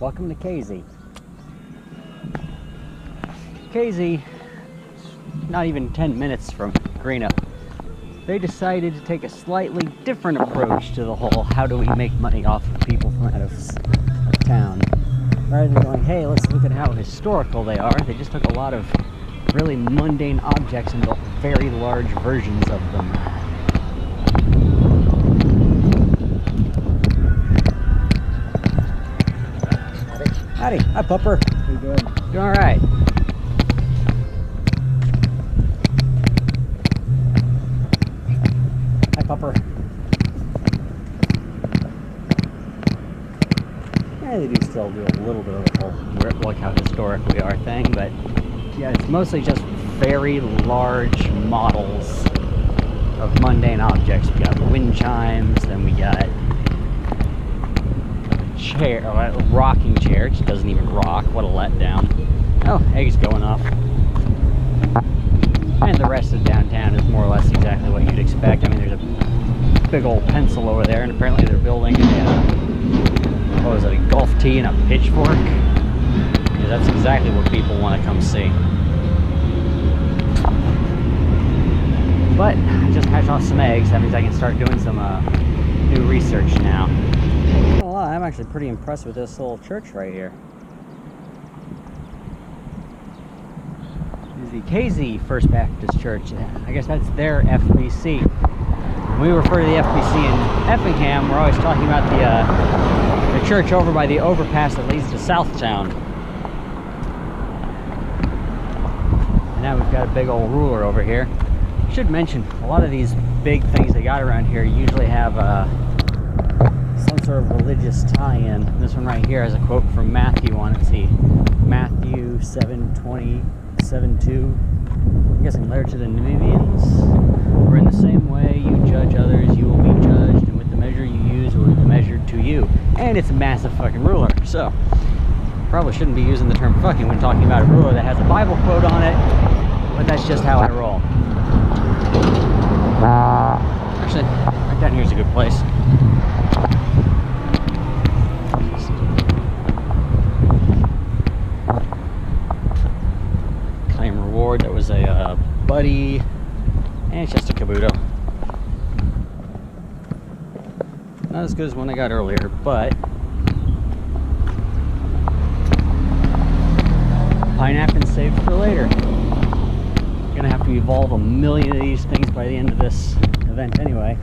Welcome to Casey. Casey, not even 10 minutes from Greenup. They decided to take a slightly different approach to the whole how do we make money off of people from out of town. Rather than going, hey, let's look at how historical they are, they just took a lot of really mundane objects and built very large versions of them. Howdy. Hi, Pupper. How you doing? Doing all right. Hi, Pupper. Yeah, they do still do a little bit of the whole look how historic we are thing, but yeah, it's mostly just very large models of mundane objects. We got wind chimes, then we got chair, a rocking chair, which doesn't even rock. What a letdown. Oh, eggs going off. And the rest of downtown is more or less exactly what you'd expect. I mean, there's a big old pencil over there, and apparently they're building what was it, a golf tee and a pitchfork? Yeah, that's exactly what people want to come see. But I just hatched off some eggs. That means I can start doing some new research now. Well, I'm actually pretty impressed with this little church right here. This is the Casey First Baptist Church. I guess that's their FBC. When we refer to the FBC in Effingham, we're always talking about the church over by the overpass that leads to Southtown. And now we've got a big old ruler over here. I should mention, a lot of these big things they got around here usually have some sort of religious tie-in. This one right here has a quote from Matthew on it. See, Matthew 7:20, 7:2. I'm guessing letter to the Ninevians. For in the same way you judge others, you will be judged, and with the measure you use, it will be measured to you. And it's a massive fucking ruler, so probably shouldn't be using the term fucking when talking about a ruler that has a Bible quote on it, but that's just how I roll. Actually, right down here's a good place. Claim reward, that was a buddy, and it's just a Kabuto. Not as good as one I got earlier, but pine napkin saved for later. Gonna have to evolve a million of these things by the end of this event anyway.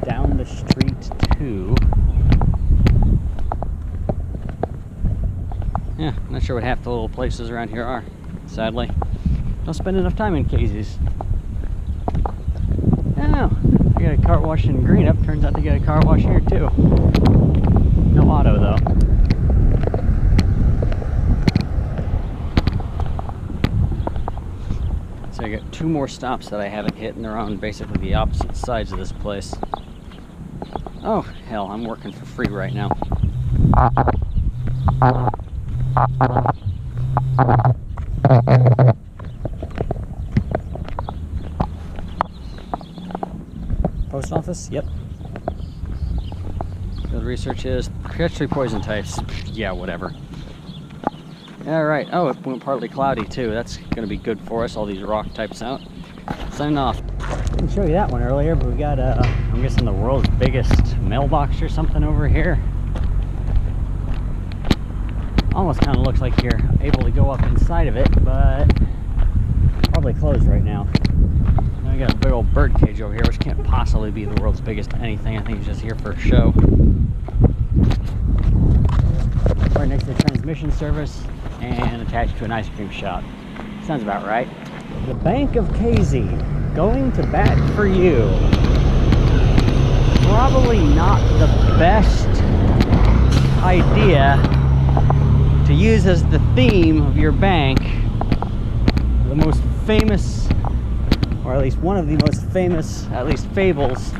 Down the street to... yeah, not sure what half the little places around here are, sadly. Don't spend enough time in Casey's. Oh, I got a car wash in Greenup. Turns out they got a car wash here too. No auto though. So I got two more stops that I haven't hit, and they're on basically the opposite sides of this place. Oh, hell, I'm working for free right now. Post office? Yep. The research is catch 3 poison types. Yeah, whatever. Alright, oh, it went partly cloudy too. That's going to be good for us, all these rock types out. Signing off. Didn't show you that one earlier, but we got, I'm guessing the world's biggest mailbox or something over here. Almost kind of looks like you're able to go up inside of it, but probably closed right now. Then we got a big old bird cage over here, which can't possibly be the world's biggest anything. I think it's just here for a show. Right next to the transmission service and attached to an ice cream shop. Sounds about right. The Bank of Casey, going to bat for you. Probably not the best idea to use as the theme of your bank the most famous, or at least one of the most famous, at least fables,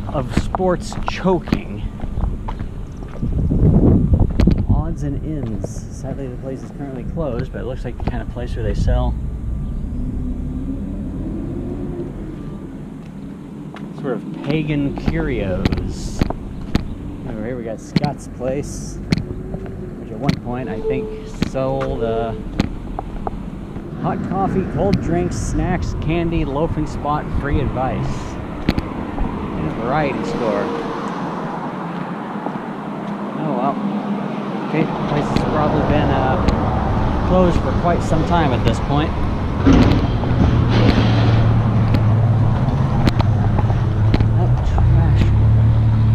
of sports choking. Odds and ends. Sadly, the place is currently closed, but it looks like the kind of place where they sell sort of pagan curios. Over here we got Scott's Place, which at one point I think sold hot coffee, cold drinks, snacks, candy, loafing spot, free advice. And a variety store. Oh well. Okay, the place has probably been closed for quite some time at this point.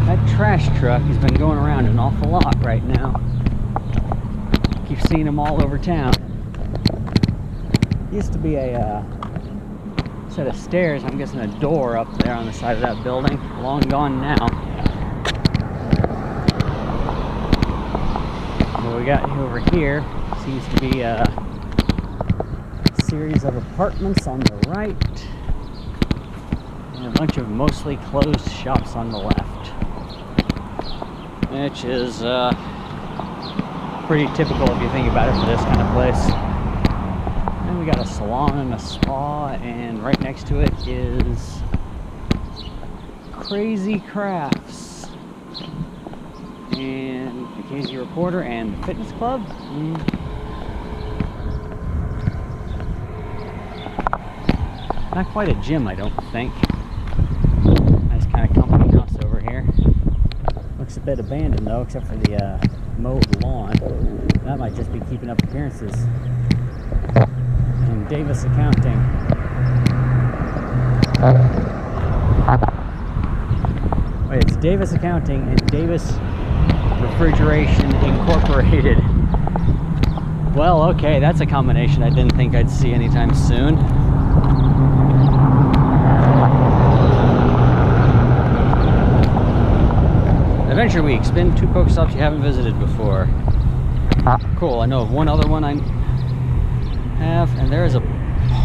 That trash truck has been going around an awful lot right now. Keep seeing them all over town. Used to be a set of stairs, I'm guessing a door up there on the side of that building. Long gone now. What we got over here seems to be a series of apartments on the right and a bunch of mostly closed shops on the left, which is pretty typical if you think about it for this kind of place. And we got a salon and a spa, and right next to it is Crazy Crafts and the Casey Reporter and the Fitness Club. Not quite a gym, I don't think. Nice kind of company house over here. Looks a bit abandoned though, except for the mowed lawn. That might just be keeping up appearances. And Davis Accounting. Wait, it's Davis Accounting and Davis Refrigeration Incorporated. Well, okay, that's a combination I didn't think I'd see anytime soon. Adventure Weeks, been 2 Pokestops you haven't visited before. Cool, I know of one other one I have, and there's a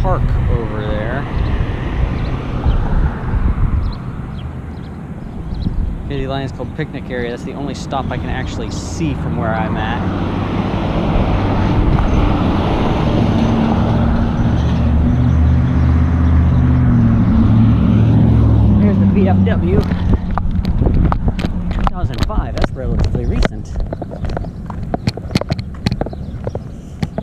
park over there. Kitty Lions Club picnic area, that's the only stop I can actually see from where I'm at. Here's the VFW. 2005, that's relatively recent.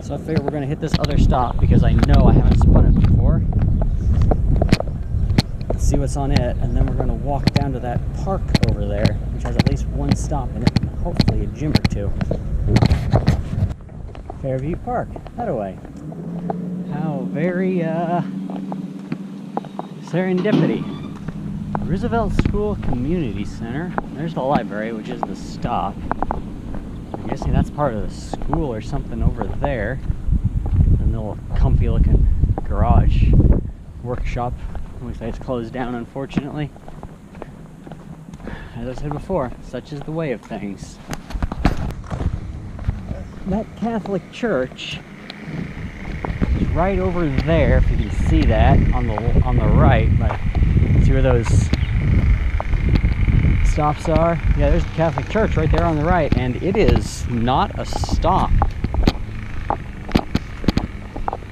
So I figure we're going to hit this other stop because I know I haven't spun it before. Let's see what's on it, and then we're going to walk down to that park over there, which has at least one stop in it, and hopefully a gym or two. Fairview Park, that away. How very serendipity. Roosevelt School Community Center. There's the library, which is the stop. I'm guessing that's part of the school or something over there. And the little comfy looking garage workshop. Looks like it's closed down, unfortunately. As I said before, such is the way of things. That Catholic church is right over there, if you can see that, on the right. But see where those stops are? Yeah, there's the Catholic church right there on the right, and it is not a stop.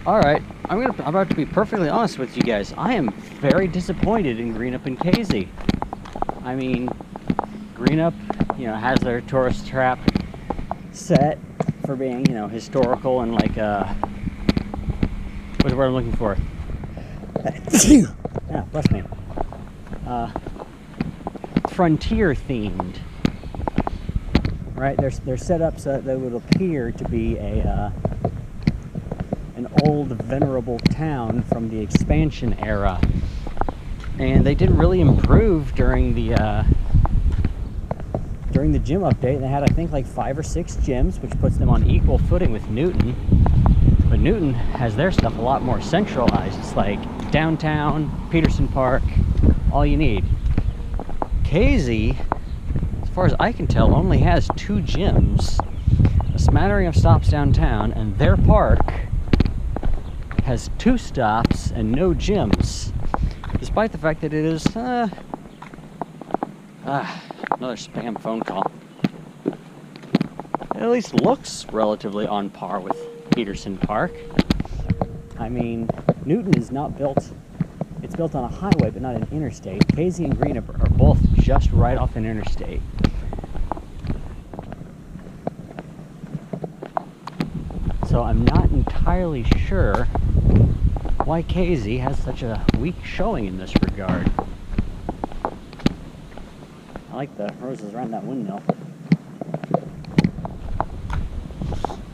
Alright, I'm about to be perfectly honest with you guys. I am very disappointed in Greenup and Casey. I mean, Greenup, you know, has their tourist trap set for being, you know, historical and like, what's the word I'm looking for? Yeah, bless me. Frontier themed, right? They're set up so that they would appear to be an old venerable town from the expansion era, and they didn't really improve during the gym update. They had, I think, like 5 or 6 gyms, which puts them on equal footing with Newton. But Newton has their stuff a lot more centralized. It's like downtown, Peterson Park, all you need. Casey, as far as I can tell, only has 2 gyms, a smattering of stops downtown, and their park has 2 stops and no gyms, despite the fact that it is another spam phone call. It at least looks relatively on par with Peterson Park. I mean, Newton is not built. It's built on a highway, but not an interstate. Casey and Greenup are both just right off an interstate. So I'm not entirely sure why KZ has such a weak showing in this regard. I like the roses around that windmill.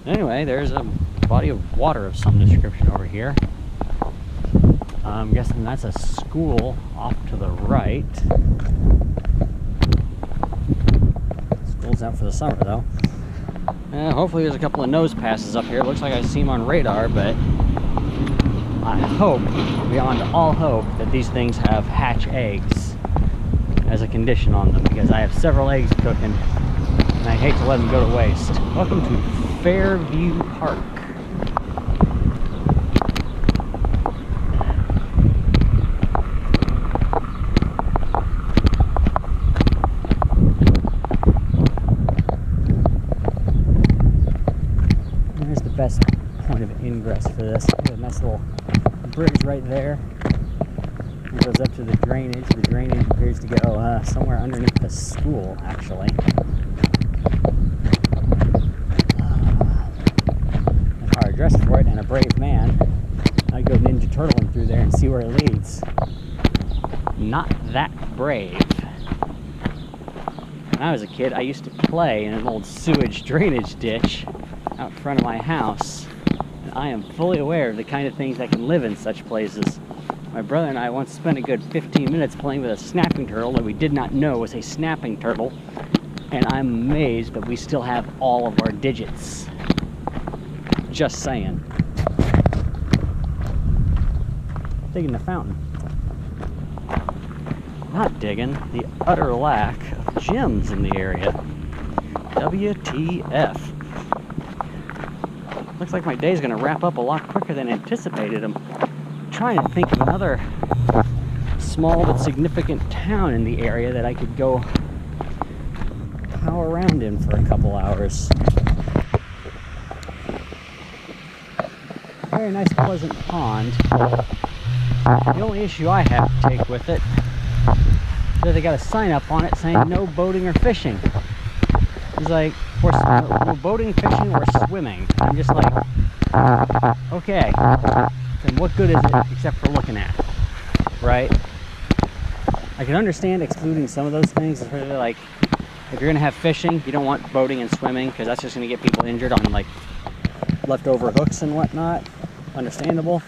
Anyway, there's a body of water of some description over here. I'm guessing that's a school off to the right. School's out for the summer, though. Hopefully there's a couple of nose passes up here. It looks like I see them on radar, but I hope, beyond all hope, that these things have hatch eggs as a condition on them, because I have several eggs cooking, and I hate to let them go to waste. Welcome to Fairview Park. Best point of ingress for this. There's a nice little bridge right there. It goes up to the drainage. The drainage appears to go somewhere underneath the school, actually. If I were dressed for it and a brave man, I'd go Ninja Turtling through there and see where it leads. Not that brave. When I was a kid, I used to play in an old sewage drainage ditch out front of my house, and I am fully aware of the kind of things that can live in such places. My brother and I once spent a good 15 minutes playing with a snapping turtle that we did not know was a snapping turtle, and I'm amazed that we still have all of our digits. Just saying. Digging the fountain. Not digging the utter lack of gems in the area. WTF. Looks like my day's going to wrap up a lot quicker than anticipated. I'm trying to think of another small but significant town in the area that I could go power around in for a couple hours. Very nice, pleasant pond. The only issue I have to take with it is that they got a sign up on it saying no boating or fishing. It's like, no boating, fishing, or swimming. I'm just like, okay, then what good is it except for looking at, right? I can understand excluding some of those things, especially like, if you're going to have fishing, you don't want boating and swimming, because that's just going to get people injured on, like, leftover hooks and whatnot. Understandable.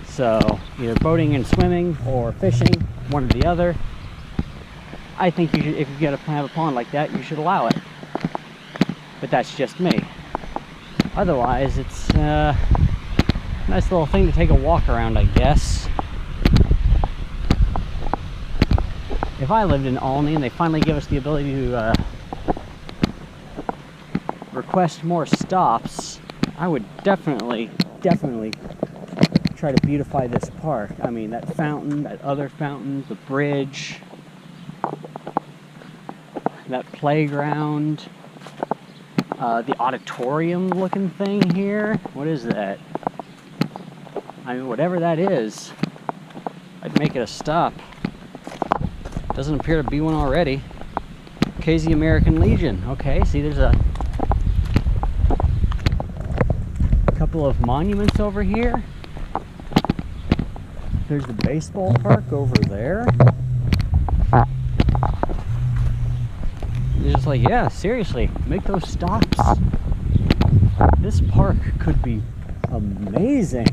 So, either boating and swimming, or fishing, one or the other. I think you should, if you're going to have a pond like that, you should allow it. But that's just me. Otherwise, it's a nice little thing to take a walk around, I guess. If I lived in Olney and they finally give us the ability to request more stops, I would definitely try to beautify this park. I mean, that fountain, that other fountain, the bridge, that playground, the auditorium looking thing here. What is that? I mean, whatever that is, I'd make it a stop. Doesn't appear to be one already. KZ American Legion. Okay, see, there's a couple of monuments over here. There's the baseball park over there. You're just like, yeah, seriously, make those stops. This park could be amazing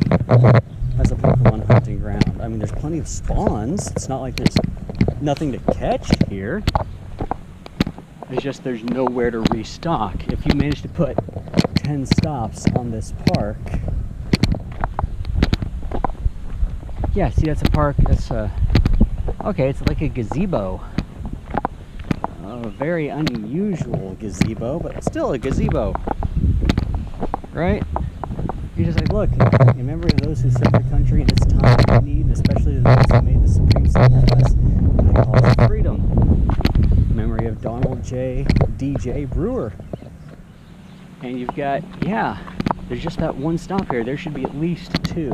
as a Pokemon hunting ground. I mean, there's plenty of spawns. It's not like there's nothing to catch here. It's just there's nowhere to restock. If you manage to put 10 stops on this park. Yeah, see, that's a park. That's okay, it's like a gazebo. A very unusual gazebo, but still a gazebo, right? You're just like, look, in memory of those who served the country in its time of need, especially to those who made the supreme sacrifice in the cause of freedom. In memory of Donald D.J. Brewer. And you've got, yeah, there's just that one stop here. There should be at least 2.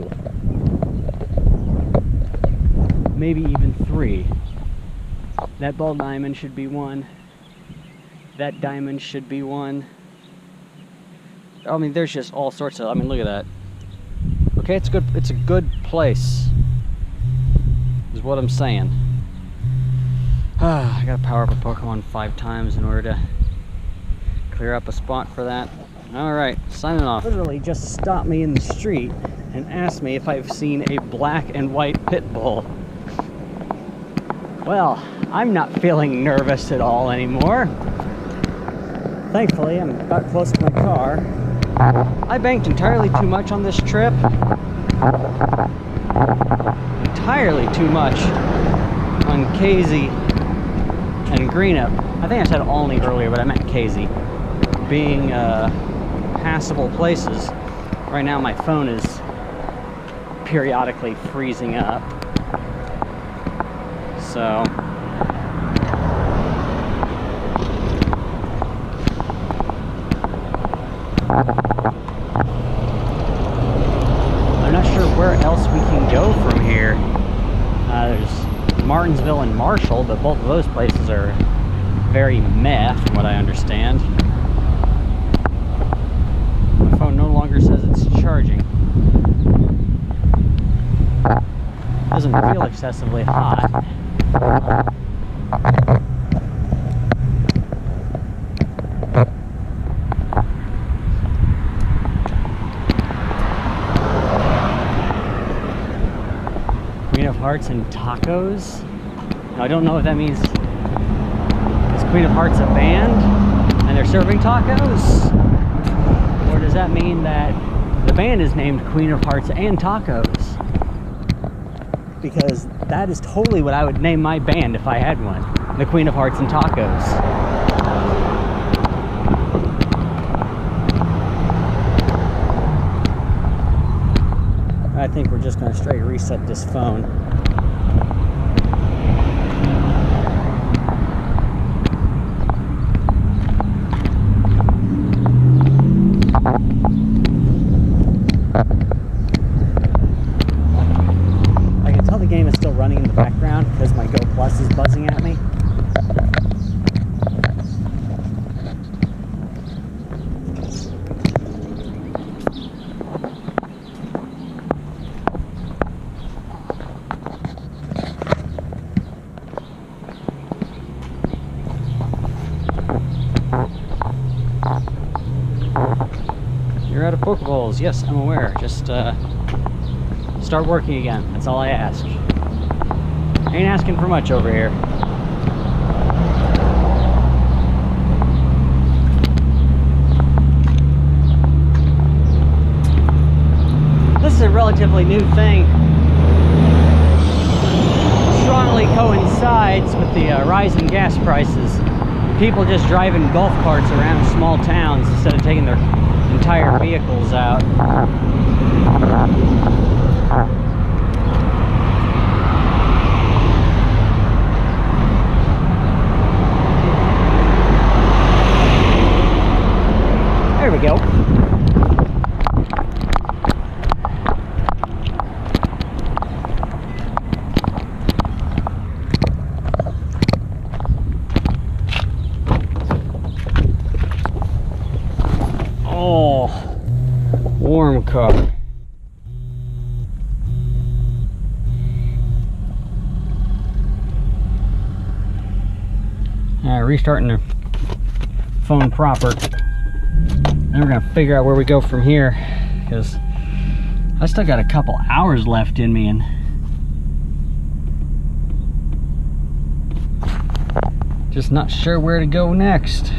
Maybe even 3. That ball diamond should be 1. That diamond should be 1. I mean, there's just all sorts of, I mean, look at that. Okay, it's good. It's a good place, is what I'm saying. I gotta power up a Pokemon 5 times in order to clear up a spot for that. Alright, signing off. Literally just stopped me in the street and asked me if I've seen a black and white pit bull. Well, I'm not feeling nervous at all anymore. Thankfully, I'm about close to my car. I banked entirely too much on this trip. Entirely too much on KZ and Greenup. I think I said Olney earlier, but I meant KZ. Being passable places. Right now my phone is periodically freezing up. So I'm not sure where else we can go from here. There's Martinsville and Marshall, but both of those places are very meh from what I understand. My phone no longer says it's charging. Doesn't feel excessively hot. Queen of Hearts and tacos? Now, I don't know if that means, is Queen of Hearts a band and they're serving tacos? Or does that mean that the band is named Queen of Hearts and Tacos? Because that is totally what I would name my band if I had one. The Queen of Hearts and Tacos. I think we're just going to straight reset this phone. I can tell the game is still running in the background because my Go Plus is buzzing at me. You're out of Pokeballs. Yes, I'm aware. Just start working again. That's all I ask. Ain't asking for much over here. This is a relatively new thing. Strongly coincides with the rise in gas prices. People just driving golf carts around small towns instead of taking their entire vehicles out. There we go. Oh, warm cup. Restarting the phone proper. Then we're gonna figure out where we go from here, because I still got a couple hours left in me, and just not sure where to go next.